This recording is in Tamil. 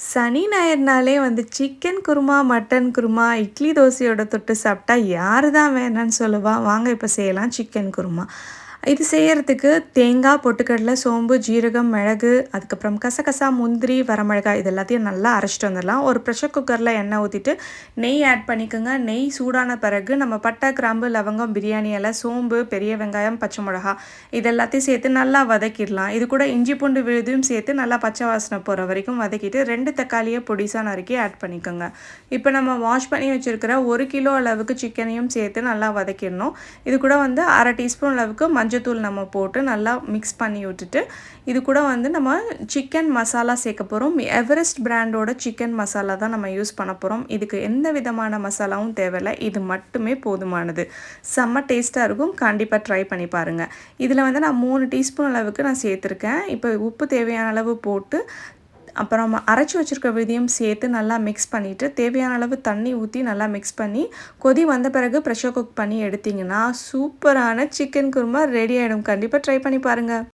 சனி ஞாயிறுனாலே வந்து சிக்கன் குருமா, மட்டன் குருமா, இட்லி தோசையோட தொட்டு சாப்பிட்டா யாரு தான் வேணான்னு சொல்லுவா? வாங்க இப்ப செய்யலாம் சிக்கன் குருமா. இது செய்யறதுக்கு தேங்காய், பொட்டுக்கடலை, சோம்பு, ஜீரகம், மிளகு, அதுக்கப்புறம் கசகசா, முந்திரி, வரமிளகாய் இது எல்லாத்தையும் நல்லா அரைச்சிட்டு வந்துடலாம். ஒரு ப்ரெஷர் குக்கரில் எண்ணெய் ஊற்றிட்டு நெய் ஆட் பண்ணிக்கோங்க. நெய் சூடான பிறகு நம்ம பட்டை, கிராம்பு, லவங்கம், பிரியாணி இலை, சோம்பு, பெரிய வெங்காயம், பச்சை மிளகா இது எல்லாத்தையும் சேர்த்து நல்லா வதக்கிடலாம். இது கூட இஞ்சி பூண்டு விழுதையும் சேர்த்து நல்லா பச்சை வாசனை போகிற வரைக்கும் வதக்கிட்டு 2 தக்காளியை பொடிசாக நறுக்கி ஆட் பண்ணிக்கோங்க. இப்போ நம்ம வாஷ் பண்ணி வச்சுருக்கிற 1 கிலோ அளவுக்கு சிக்கனையும் சேர்த்து நல்லா வதக்கிடணும். இது கூட வந்து 1/2 டீஸ்பூன் அளவுக்கு மஞ்சத்தூள் நம்ம போட்டு நல்லா மிக்ஸ் பண்ணி விட்டுட்டு இது கூட வந்து நம்ம சிக்கன் மசாலா சேர்க்க போகிறோம். எவரெஸ்ட் பிராண்டோட சிக்கன் மசாலா தான் நம்ம யூஸ் பண்ண போகிறோம். இதுக்கு எந்த விதமான மசாலாவும் தேவையில்லை, இது மட்டுமே போதுமானது. செம்ம டேஸ்ட்டாக இருக்கும், கண்டிப்பாக ட்ரை பண்ணி பாருங்கள். இதில் வந்து நான் 3 டீஸ்பூன் அளவுக்கு நான் சேர்த்துருக்கேன். இப்போ உப்பு தேவையான அளவு போட்டு அப்புறம் அரைச்சி வச்சுருக்க விதையும் சேர்த்து நல்லா மிக்ஸ் பண்ணிவிட்டு தேவையான அளவு தண்ணி ஊற்றி நல்லா மிக்ஸ் பண்ணி கொதி வந்த பிறகு ப்ரெஷர் குக் பண்ணி எடுத்திங்கன்னா சூப்பரான சிக்கன் குருமா ரெடி ஆகிடும். கண்டிப்பாக ட்ரை பண்ணி பாருங்கள்.